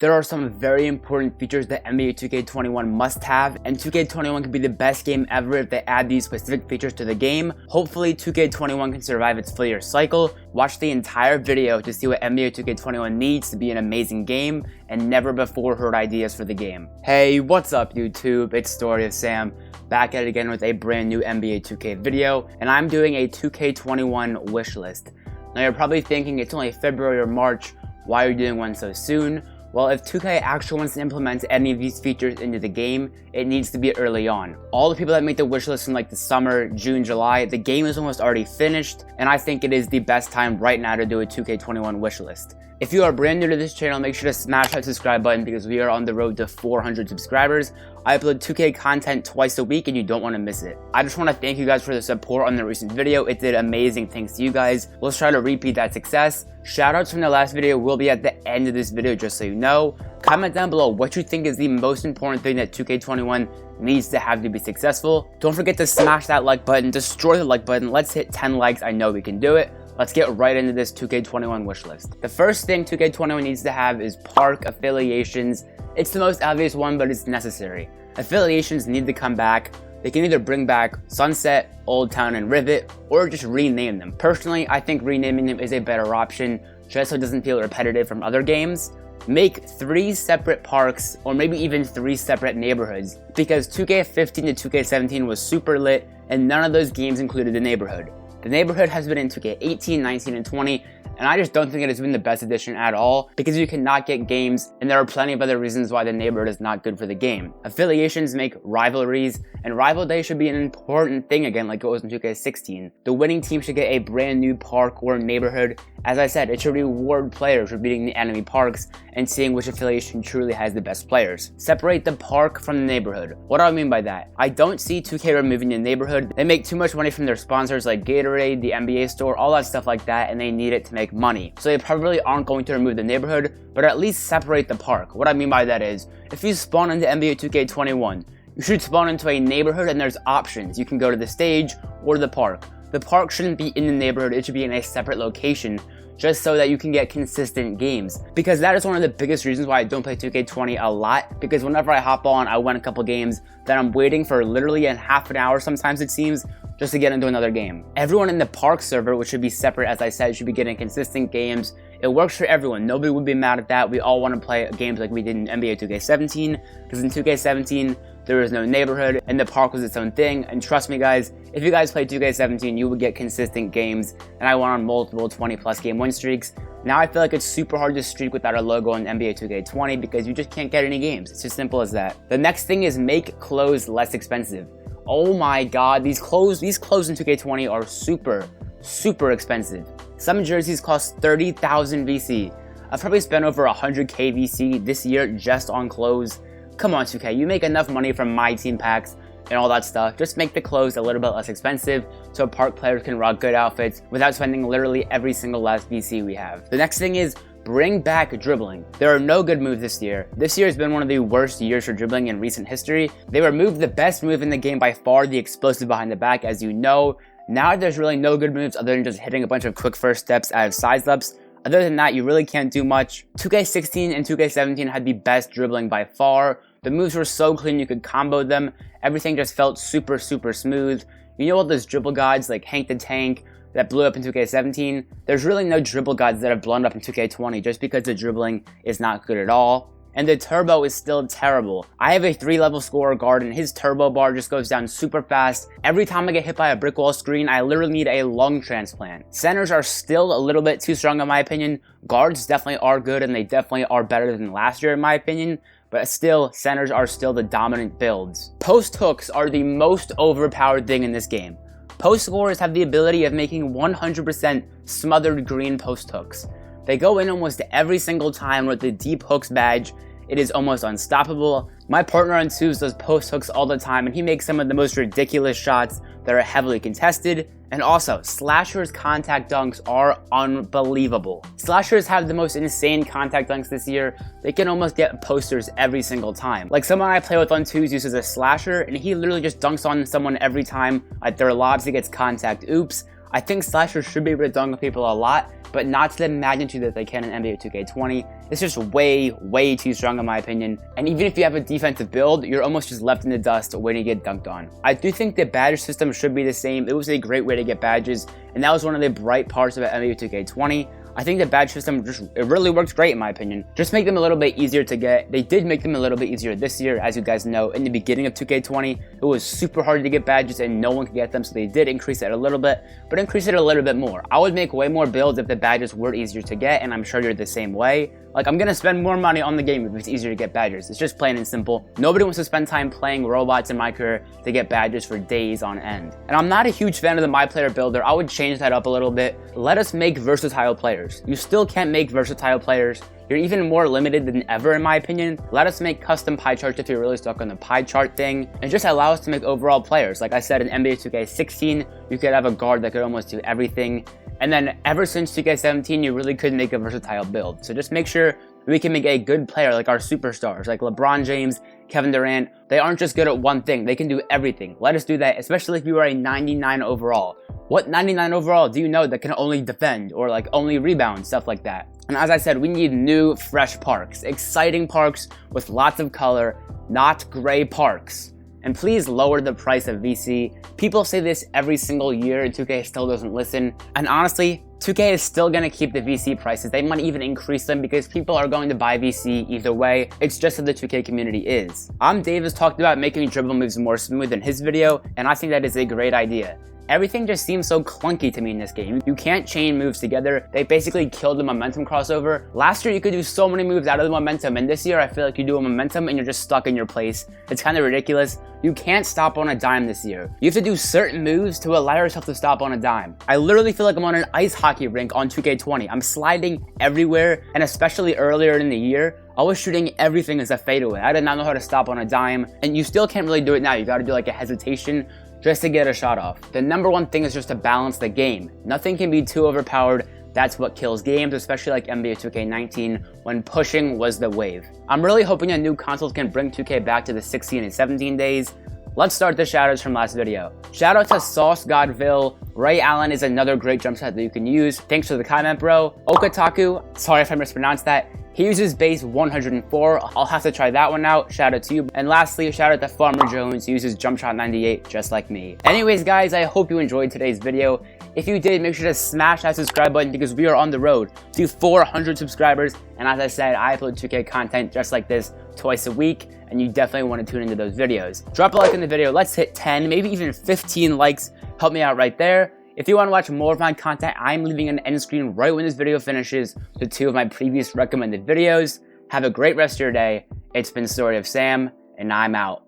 There are some very important features that NBA 2K21 must have, and 2K21 could be the best game ever if they add these specific features to the game. Hopefully 2K21 can survive its failure cycle. Watch the entire video to see what NBA 2K21 needs to be an amazing game and never before heard ideas for the game. Hey, what's up YouTube? It's Story of Sam, back at it again with a brand new NBA 2K video, and I'm doing a 2K21 wish list. Now you're probably thinking it's only February or March, why are you doing one so soon? Well, if 2K actually wants to implement any of these features into the game, it needs to be early on. All the people that make the wishlist in like the summer, June, July, the game is almost already finished, and I think it is the best time right now to do a 2K21 wishlist. If you are brand new to this channel, make sure to smash that subscribe button because we are on the road to 400 subscribers. I upload 2K content twice a week and you don't want to miss it. I just want to thank you guys for the support on the recent video. It did amazing thanks to you guys. Let's try to repeat that success. Shoutouts from the last video will be at the end of this video just so you know. Comment down below what you think is the most important thing that 2K21 needs to have to be successful. Don't forget to smash that like button, destroy the like button. Let's hit 10 likes. I know we can do it. Let's get right into this 2K21 wishlist. The first thing 2K21 needs to have is park affiliations. It's the most obvious one, but it's necessary. Affiliations need to come back. They can either bring back Sunset, Old Town, and Rivet, or just rename them. Personally, I think renaming them is a better option, just so it doesn't feel repetitive from other games. Make 3 separate parks, or maybe even 3 separate neighborhoods, because 2K15 to 2K17 was super lit, and none of those games included the neighborhood. The neighborhood has been in 2K18, 19, and 20, and I just don't think it has been the best addition at all because you cannot get games, and there are plenty of other reasons why the neighborhood is not good for the game. Affiliations make rivalries, and rival day should be an important thing again like it was in 2K16. The winning team should get a brand new park or neighborhood. As I said, it should reward players for beating the enemy parks and seeing which affiliation truly has the best players. Separate the park from the neighborhood. What do I mean by that? I don't see 2K removing the neighborhood. They make too much money from their sponsors like Gatorade, the NBA store, all that stuff like that, and they need it to make money. So they probably aren't going to remove the neighborhood, but at least separate the park. What I mean by that is, if you spawn into NBA 2K21, you should spawn into a neighborhood and there's options. You can go to the stage or the park. The park shouldn't be in the neighborhood, it should be in a separate location, just so that you can get consistent games. Because that is one of the biggest reasons why I don't play 2K20 a lot, because whenever I hop on, I win a couple games, then I'm waiting for literally a half an hour, sometimes it seems, just to get into another game. Everyone in the park server, which should be separate, as I said, should be getting consistent games. It works for everyone. Nobody would be mad at that. We all want to play games like we did in NBA 2K17, because in 2K17, there was no neighborhood, and the park was its own thing. And trust me guys, if you guys played 2K17, you would get consistent games, and I went on multiple 20+ game win streaks. Now I feel like it's super hard to streak without a logo on NBA 2K20 because you just can't get any games. It's as simple as that. The next thing is make clothes less expensive. Oh my god, these clothes in 2K20 are super expensive. Some jerseys cost 30,000 VC. I've probably spent over 100k VC this year just on clothes. Come on 2K, you make enough money from my team packs and all that stuff. Just make the clothes a little bit less expensive so park players can rock good outfits without spending literally every single last VC we have. The next thing is bring back dribbling. There are no good moves this year. This year has been one of the worst years for dribbling in recent history. They removed the best move in the game by far, the explosive behind the back, as you know. Now there's really no good moves other than just hitting a bunch of quick first steps out of size ups. Other than that, you really can't do much. 2K16 and 2K17 had the best dribbling by far. The moves were so clean you could combo them. Everything just felt super smooth. You know all those dribble gods like Hank the Tank that blew up in 2K17? There's really no dribble gods that have blown up in 2K20 just because the dribbling is not good at all. And the turbo is still terrible. I have a 3-level scorer guard and his turbo bar just goes down super fast. Every time I get hit by a brick wall screen, I literally need a lung transplant. Centers are still a little bit too strong in my opinion. Guards definitely are good and they definitely are better than last year in my opinion. But still, centers are still the dominant builds. Post hooks are the most overpowered thing in this game. Post scorers have the ability of making 100% smothered green post hooks. They go in almost every single time with the deep hooks badge. It is almost unstoppable. My partner on twos does post hooks all the time and he makes some of the most ridiculous shots that are heavily contested. And also, Slashers contact dunks are unbelievable. Slashers have the most insane contact dunks this year. They can almost get posters every single time. Like someone I play with on twos uses a Slasher and he literally just dunks on someone every time. Like their lobs, he gets contact. Oops. I think slashers should be able to dunk on people a lot, but not to the magnitude that they can in NBA 2K20. It's just way too strong in my opinion. And even if you have a defensive build, you're almost just left in the dust waiting to get dunked on. I do think the badge system should be the same. It was a great way to get badges, and that was one of the bright parts of NBA 2K20. I think the badge system it really works great in my opinion. Just make them a little bit easier to get. They did make them a little bit easier this year, as you guys know. In the beginning of 2K20, it was super hard to get badges and no one could get them, so they did increase it a little bit, but increase it a little bit more. I would make way more builds if the badges were easier to get, and I'm sure you're the same way. Like, I'm gonna spend more money on the game if it's easier to get badges. It's just plain and simple. Nobody wants to spend time playing robots in my career to get badges for days on end. And I'm not a huge fan of the My Player builder. I would change that up a little bit. Let us make versatile players. You still can't make versatile players. You're even more limited than ever in my opinion. Let us make custom pie charts if you're really stuck on the pie chart thing, and just allow us to make overall players. Like I said, in NBA 2K16, you could have a guard that could almost do everything. And then ever since 2K17, you really could make a versatile build. So just make sure we can make a good player like our superstars, like LeBron James, Kevin Durant. They aren't just good at one thing. They can do everything. Let us do that, especially if you are a 99 overall. What 99 overall do you know that can only defend or like only rebound, stuff like that? And as I said, we need new, fresh parks, exciting parks with lots of color, not gray parks. And please lower the price of VC. People say this every single year and 2K still doesn't listen. And honestly, 2K is still going to keep the VC prices. They might even increase them because people are going to buy VC either way. It's just how the 2K community is. Davis talked about making dribble moves more smooth in his video, and I think that is a great idea. Everything just seems so clunky to me in this game. You can't chain moves together. They basically killed the momentum crossover. Last year, you could do so many moves out of the momentum, and this year, I feel like you do a momentum and you're just stuck in your place. It's kind of ridiculous. You can't stop on a dime this year. You have to do certain moves to allow yourself to stop on a dime. I literally feel like I'm on an ice hockey rink on 2K20. I'm sliding everywhere, and especially earlier in the year, I was shooting everything as a fadeaway. I did not know how to stop on a dime, and you still can't really do it now. You gotta do like a hesitation just to get a shot off. The number one thing is just to balance the game. Nothing can be too overpowered. That's what kills games, especially like NBA 2K19 when pushing was the wave. I'm really hoping that new consoles can bring 2K back to the 16 and 17 days. Let's start the shoutouts from last video. Shout out to Sauce Godville. Ray Allen is another great jump shot that you can use. Thanks for the comment, bro. Okataku, sorry if I mispronounced that. He uses base 104. I'll have to try that one out. Shout out to you. And lastly, shout out to Farmer Jones. He uses jump shot 98 just like me. Anyways, guys, I hope you enjoyed today's video. If you did, make sure to smash that subscribe button because we are on the road to 400 subscribers. And as I said, I upload 2K content just like this twice a week, and you definitely want to tune into those videos. Drop a like in the video. Let's hit 10, maybe even 15 likes. Help me out right there. If you want to watch more of my content, I'm leaving an end screen right when this video finishes to 2 of my previous recommended videos. Have a great rest of your day. It's been Story of Sam, and I'm out.